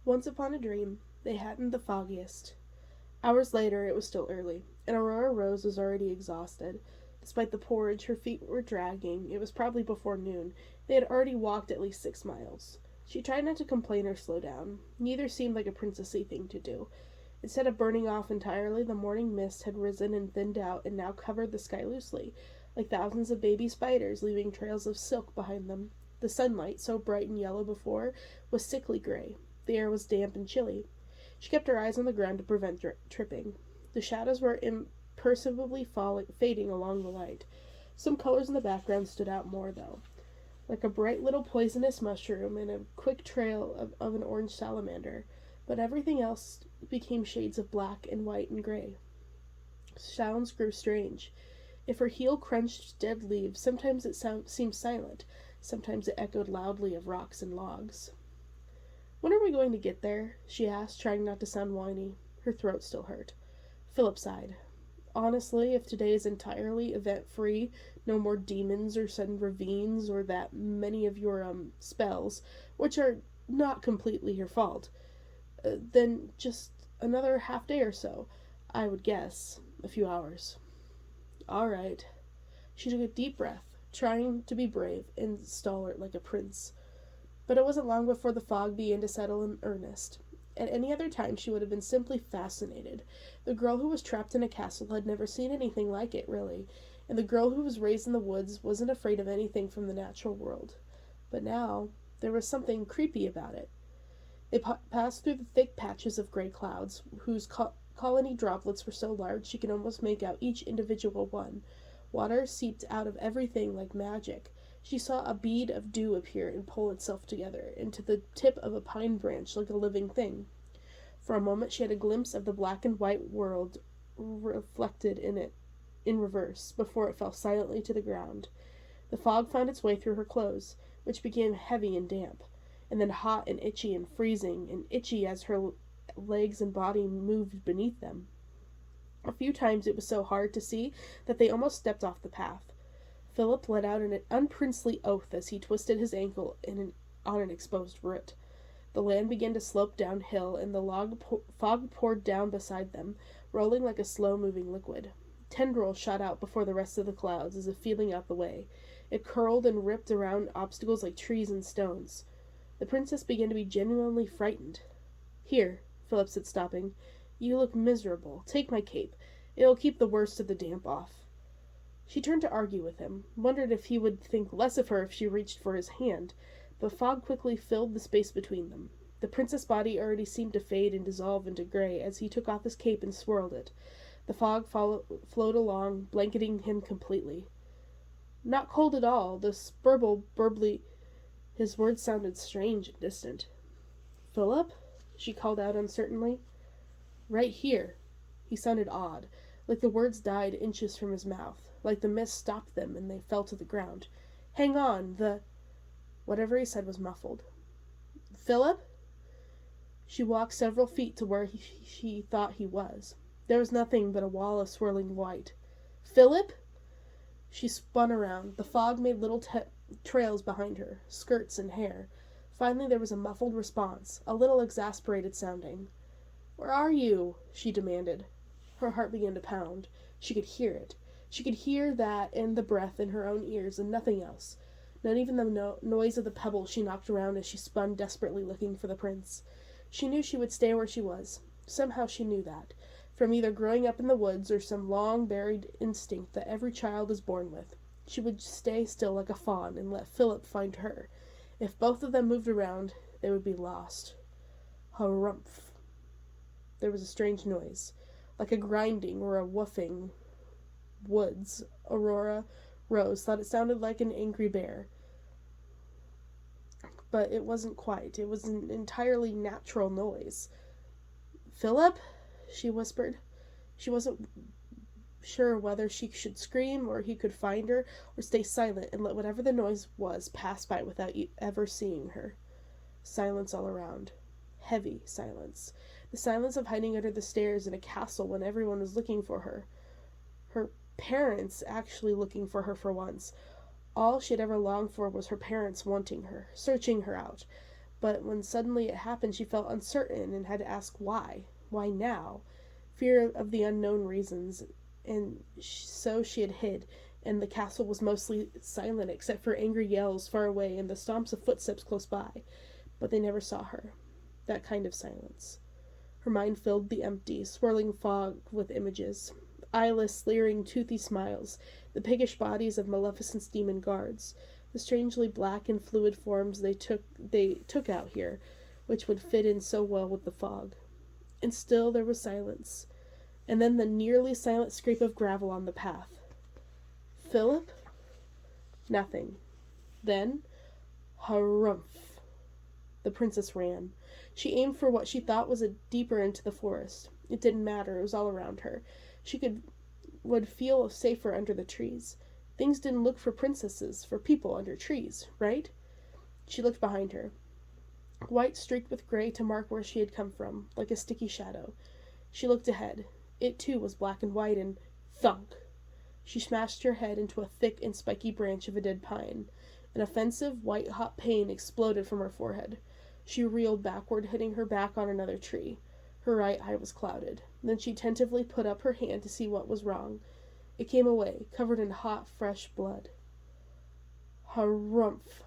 Once upon a dream, they hadn't the foggiest. Hours later, it was still early, and Aurora Rose was already exhausted. Despite the porridge her feet were dragging, it was probably before noon. They had already walked at least 6 miles. She tried not to complain or slow down. Neither seemed like a princessy thing to do. Instead of burning off entirely, the morning mist had risen and thinned out and now covered the sky loosely, like thousands of baby spiders leaving trails of silk behind them. The sunlight, so bright and yellow before, was sickly gray. The air was damp and chilly. She kept her eyes on the ground to prevent tripping. The shadows were imperceptibly fading along the light. Some colors in the background stood out more, though, like a bright little poisonous mushroom and a quick trail of an orange salamander. But everything else became shades of black and white and gray. Sounds grew strange. If her heel crunched dead leaves, sometimes it seemed silent, sometimes it echoed loudly of rocks and logs. "When are we going to get there?" she asked, trying not to sound whiny. Her throat still hurt. Philip sighed. "Honestly, if today is entirely event-free, no more demons or sudden ravines or that many of your, spells, which are not completely your fault, then just another half day or so, I would guess. A few hours." "All right." She took a deep breath, trying to be brave and stalwart like a prince. But it wasn't long before the fog began to settle in earnest. At any other time she would have been simply fascinated. The girl who was trapped in a castle had never seen anything like it, really, and the girl who was raised in the woods wasn't afraid of anything from the natural world. But now, there was something creepy about it. They passed through the thick patches of gray clouds, whose colony droplets were so large she could almost make out each individual one. Water seeped out of everything like magic. She saw a bead of dew appear and pull itself together into the tip of a pine branch like a living thing. For a moment she had a glimpse of the black and white world reflected in it in reverse, before it fell silently to the ground. The fog found its way through her clothes, which became heavy and damp, and then hot and freezing, and itchy as her legs and body moved beneath them. A few times it was so hard to see that they almost stepped off the path. Philip let out an unprincely oath as he twisted his ankle on an exposed root. The land began to slope downhill, and the fog poured down beside them, rolling like a slow-moving liquid. Tendrils shot out before the rest of the clouds, as if feeling out the way. It curled and ripped around obstacles like trees and stones. The princess began to be genuinely frightened. "Here," Philip said, stopping. "You look miserable. Take my cape. It'll keep the worst of the damp off." She turned to argue with him, wondered if he would think less of her if she reached for his hand, but fog quickly filled the space between them. The prince's body already seemed to fade and dissolve into gray as he took off his cape and swirled it. The fog flowed along, blanketing him completely. "Not cold at all. The burbly—" His words sounded strange and distant. "Philip?" she called out uncertainly. "Right here." He sounded odd, like the words died inches from his mouth, like the mist stopped them and they fell to the ground. "Hang on, Whatever he said was muffled. "Philip?" She walked several feet to where she thought he was. There was nothing but a wall of swirling white. "Philip?" She spun around. The fog made little trails behind her, skirts and hair. Finally there was a muffled response, a little exasperated sounding. "Where are you?" she demanded. Her heart began to pound. She could hear it. She could hear that and the breath in her own ears and nothing else. Not even the noise of the pebbles she knocked around as she spun desperately looking for the prince. She knew she would stay where she was. Somehow she knew that, from either growing up in the woods or some long-buried instinct that every child is born with. She would stay still like a fawn and let Philip find her. If both of them moved around, they would be lost. Harumph. There was a strange noise, like a grinding or a woofing. Woods. Aurora Rose thought it sounded like an angry bear. But it wasn't quite. It was an entirely natural noise. "Philip?" she whispered. She wasn't sure whether she should scream or he could find her, or stay silent and let whatever the noise was pass by without ever seeing her. Silence all around. Heavy silence. The silence of hiding under the stairs in a castle when everyone was looking for her. Her parents actually looking for her for once. All she had ever longed for was her parents wanting her, searching her out. But when suddenly it happened, she felt uncertain and had to ask why. Why now? Fear of the unknown reasons, and so she had hid, and the castle was mostly silent except for angry yells far away and the stomps of footsteps close by. But they never saw her. That kind of silence. Her mind filled the empty, swirling fog with images. Eyeless, leering, toothy smiles, the piggish bodies of Maleficent's demon guards, the strangely black and fluid forms they took out here, which would fit in so well with the fog. And still there was silence, and then the nearly silent scrape of gravel on the path. Philip? Nothing. Then, harumph. The princess ran. She aimed for what she thought was deeper into the forest. It didn't matter, it was all around her. She would feel safer under the trees. Things didn't look for princesses, for people under trees, right? She looked behind her. White streaked with gray to mark where she had come from, like a sticky shadow. She looked ahead. It too was black and white, and thunk! She smashed her head into a thick and spiky branch of a dead pine. An offensive, white-hot pain exploded from her forehead. She reeled backward, hitting her back on another tree. Her right eye was clouded. Then she tentatively put up her hand to see what was wrong. It came away, covered in hot, fresh blood. Harumph!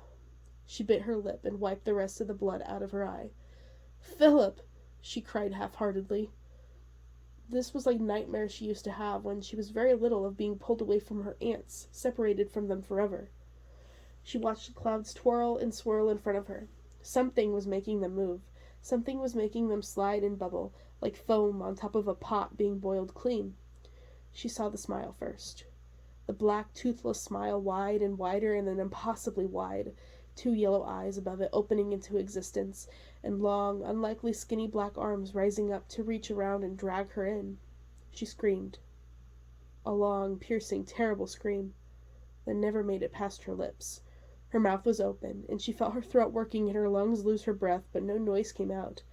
She bit her lip and wiped the rest of the blood out of her eye. "Philip!" she cried half-heartedly. This was like nightmares she used to have when she was very little, of being pulled away from her aunts, separated from them forever. She watched the clouds twirl and swirl in front of her. Something was making them move. Something was making them slide and bubble, like foam on top of a pot being boiled clean. She saw the smile first. The black, toothless smile, wide and wider and then impossibly wide, 2 yellow eyes above it opening into existence, and long, unlikely skinny black arms rising up to reach around and drag her in. She screamed. A long, piercing, terrible scream that never made it past her lips. Her mouth was open, and she felt her throat working and her lungs lose her breath, but no noise came out.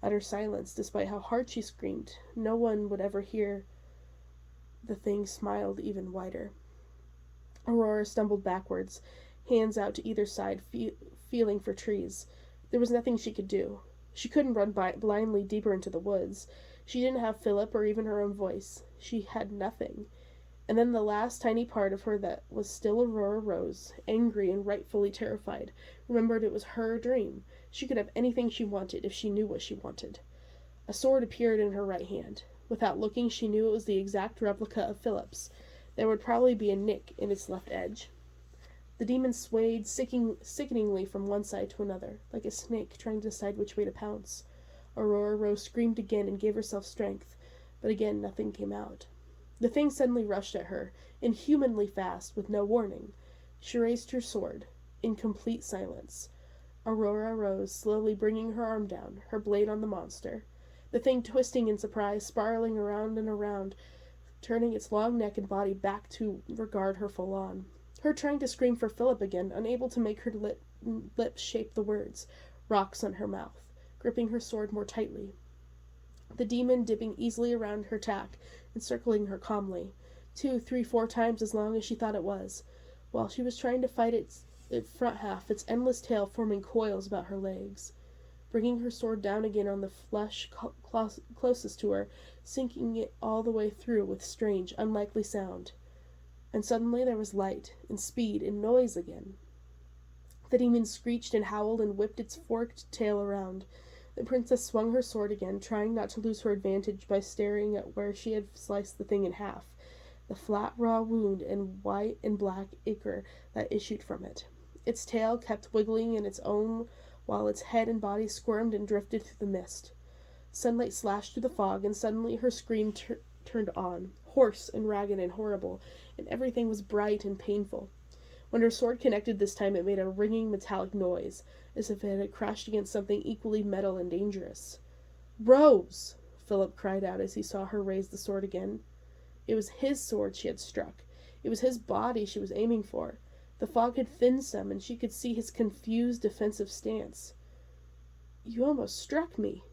Utter silence, despite how hard she screamed. No one would ever hear. The thing smiled even wider. Aurora stumbled backwards, hands out to either side, feeling for trees. There was nothing she could do. She couldn't run blindly deeper into the woods. She didn't have Philip or even her own voice. She had nothing. And then the last tiny part of her that was still Aurora rose, angry and rightfully terrified, remembered it was her dream. She could have anything she wanted if she knew what she wanted. A sword appeared in her right hand. Without looking, she knew it was the exact replica of Philip's. There would probably be a nick in its left edge. The demon swayed sickeningly from one side to another, like a snake trying to decide which way to pounce. Aurora Rose screamed again and gave herself strength, but again nothing came out. The thing suddenly rushed at her, inhumanly fast, with no warning. She raised her sword, in complete silence. Aurora rose, slowly bringing her arm down, her blade on the monster. The thing twisting in surprise, spiraling around and around, turning its long neck and body back to regard her full on. Her trying to scream for Philip again, unable to make her lips shape the words, rocks on her mouth, gripping her sword more tightly. The demon dipping easily around her tack, encircling her calmly, 2, 3, 4 times as long as she thought it was. While she was trying to fight its front half, its endless tail forming coils about her legs. Bringing her sword down again on the flesh closest to her, sinking it all the way through with strange, unlikely sound. And suddenly there was light, and speed, and noise again. The demon screeched and howled and whipped its forked tail around. The princess swung her sword again, trying not to lose her advantage by staring at where she had sliced the thing in half, the flat, raw wound and white and black ichor that issued from it. Its tail kept wiggling in its own while its head and body squirmed and drifted through the mist. Sunlight slashed through the fog, and suddenly her scream turned on, hoarse and ragged and horrible, and everything was bright and painful. When her sword connected this time, it made a ringing metallic noise, as if it had crashed against something equally metal and dangerous. "Rose!" Philip cried out as he saw her raise the sword again. It was his sword she had struck. It was his body she was aiming for. The fog had thinned some, and she could see his confused, defensive stance. "You almost struck me,"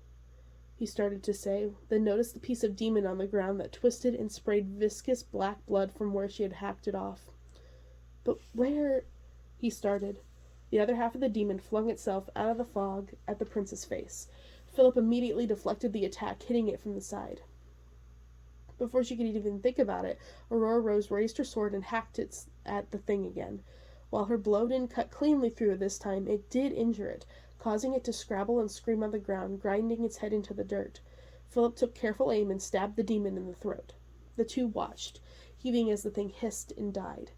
he started to say, then noticed the piece of demon on the ground that twisted and sprayed viscous black blood from where she had hacked it off. "But where—" he started. The other half of the demon flung itself out of the fog at the prince's face. Philip immediately deflected the attack, hitting it from the side. Before she could even think about it, Aurora Rose raised her sword and hacked it at the thing again. While her blow didn't cut cleanly through this time, it did injure it, causing it to scrabble and scream on the ground, grinding its head into the dirt. Philip took careful aim and stabbed the demon in the throat. The two watched, heaving as the thing hissed and died.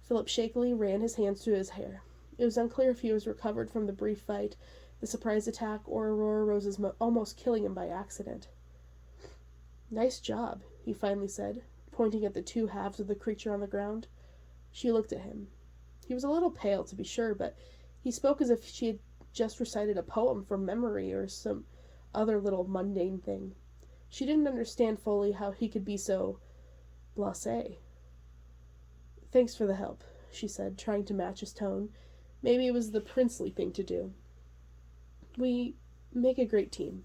Philip shakily ran his hands through his hair. It was unclear if he was recovered from the brief fight, the surprise attack, or Aurora Rose's almost killing him by accident. "Nice job," he finally said, pointing at the two halves of the creature on the ground. She looked at him. He was a little pale, to be sure, but he spoke as if she had just recited a poem from memory or some other little mundane thing. She didn't understand fully how he could be so blasé. "Thanks for the help," she said, trying to match his tone. Maybe it was the princely thing to do. "We make a great team."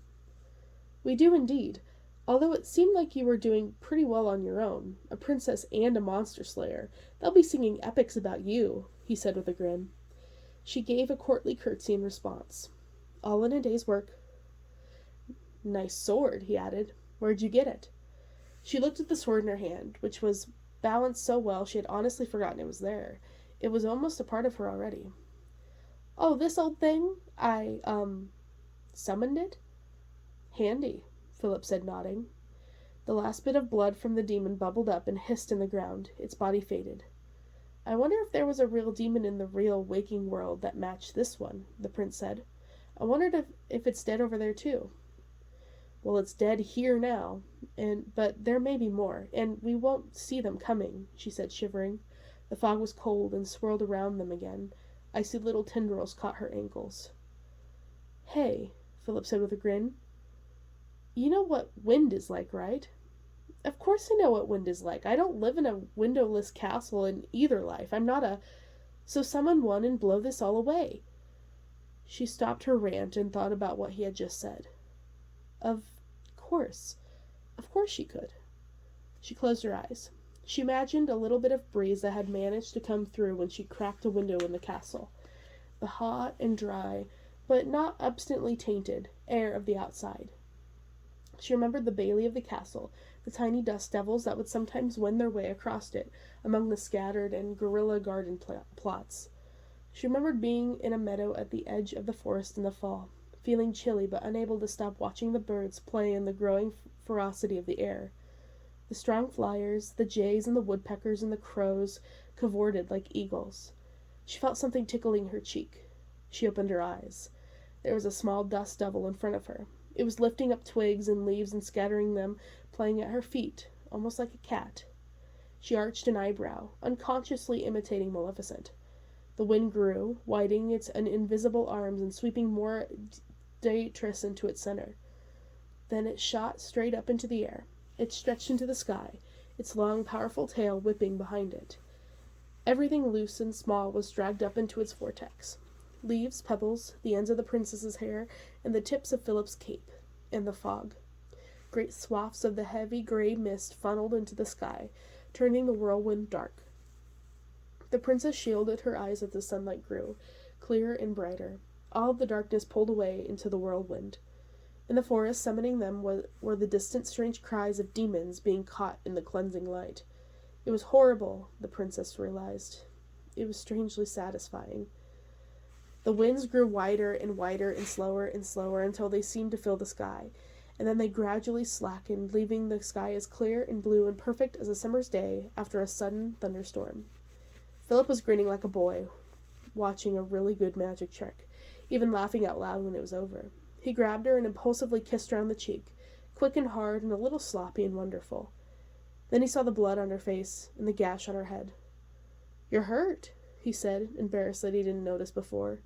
"We do indeed. Although it seemed like you were doing pretty well on your own, a princess and a monster slayer. They'll be singing epics about you," he said with a grin. She gave a courtly curtsy in response. "All in a day's work." "Nice sword," he added. "Where'd you get it?" She looked at the sword in her hand, which was balanced so well she had honestly forgotten it was there. It was almost a part of her already. "Oh, this old thing? I, summoned it?" "Handy," Philip said, nodding. The last bit of blood from the demon bubbled up and hissed in the ground. Its body faded. "I wonder if there was a real demon in the real waking world that matched this one," the prince said. "I wondered if it's dead over there too." "Well, it's dead here now, but there may be more, and we won't see them coming," she said, shivering. The fog was cold and swirled around them again. Icy little tendrils caught her ankles. "Hey," Philip said with a grin. "You know what wind is like, right?" "Of course I know what wind is like. I don't live in a windowless castle in either life. I'm not a... So summon one and blow this all away." She stopped her rant and thought about what he had just said. Of course. Of course she could. She closed her eyes. She imagined a little bit of breeze that had managed to come through when she cracked a window in the castle. The hot and dry, but not obstinately tainted, air of the outside. She remembered the bailey of the castle, the tiny dust devils that would sometimes wend their way across it among the scattered and guerrilla garden plots. She remembered being in a meadow at the edge of the forest in the fall, feeling chilly but unable to stop watching the birds play in the growing ferocity of the air. The strong flyers, the jays and the woodpeckers and the crows cavorted like eagles. She felt something tickling her cheek. She opened her eyes. There was a small dust devil in front of her. It was lifting up twigs and leaves and scattering them, playing at her feet, almost like a cat. She arched an eyebrow, unconsciously imitating Maleficent. The wind grew, widening its invisible arms and sweeping more Beatrice into its center. Then it shot straight up into the air. It stretched into the sky, its long, powerful tail whipping behind it. Everything loose and small was dragged up into its vortex. Leaves, pebbles, the ends of the princess's hair, and the tips of Philip's cape, and the fog. Great swaths of the heavy gray mist funneled into the sky, turning the whirlwind dark. The princess shielded her eyes as the sunlight grew, clearer and brighter. All of the darkness pulled away into the whirlwind. In the forest, summoning them were the distant strange cries of demons being caught in the cleansing light. It was horrible, the princess realized. It was strangely satisfying. The winds grew wider and wider and slower until they seemed to fill the sky, and then they gradually slackened, leaving the sky as clear and blue and perfect as a summer's day after a sudden thunderstorm. Philip was grinning like a boy, watching a really good magic trick, even laughing out loud when it was over. He grabbed her and impulsively kissed her on the cheek, quick and hard and a little sloppy and wonderful. Then he saw the blood on her face and the gash on her head. "You're hurt," he said, embarrassed that he didn't notice before.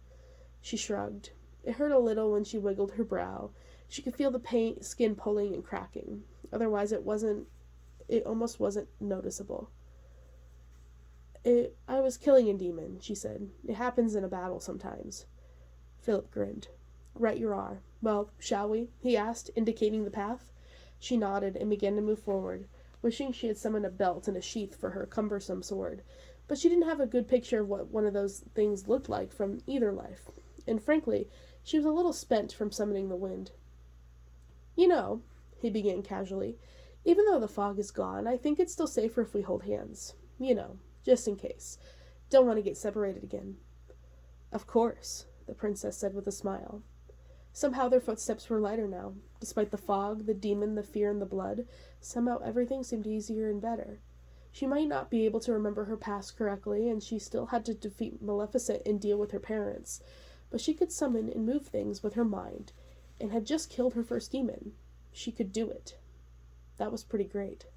She shrugged. It hurt a little when she wiggled her brow. She could feel the skin pulling and cracking. Otherwise it almost wasn't noticeable. I was killing a demon," she said. "It happens in a battle sometimes." Philip grinned. "Right you are. Well, shall we?" he asked, indicating the path. She nodded and began to move forward, wishing she had summoned a belt and a sheath for her cumbersome sword. But she didn't have a good picture of what one of those things looked like from either life, and frankly, she was a little spent from summoning the wind. You know, he began casually, even though the fog is gone, I think it's still safer if we hold hands. You know, just in case. Don't want to get separated again. Of course, the princess said with a smile. Somehow their footsteps were lighter now. Despite the fog, the demon, the fear, and the blood, somehow everything seemed easier and better. She might not be able to remember her past correctly, and she still had to defeat Maleficent and deal with her parents, but she could summon and move things with her mind, and had just killed her first demon. She could do it. That was pretty great.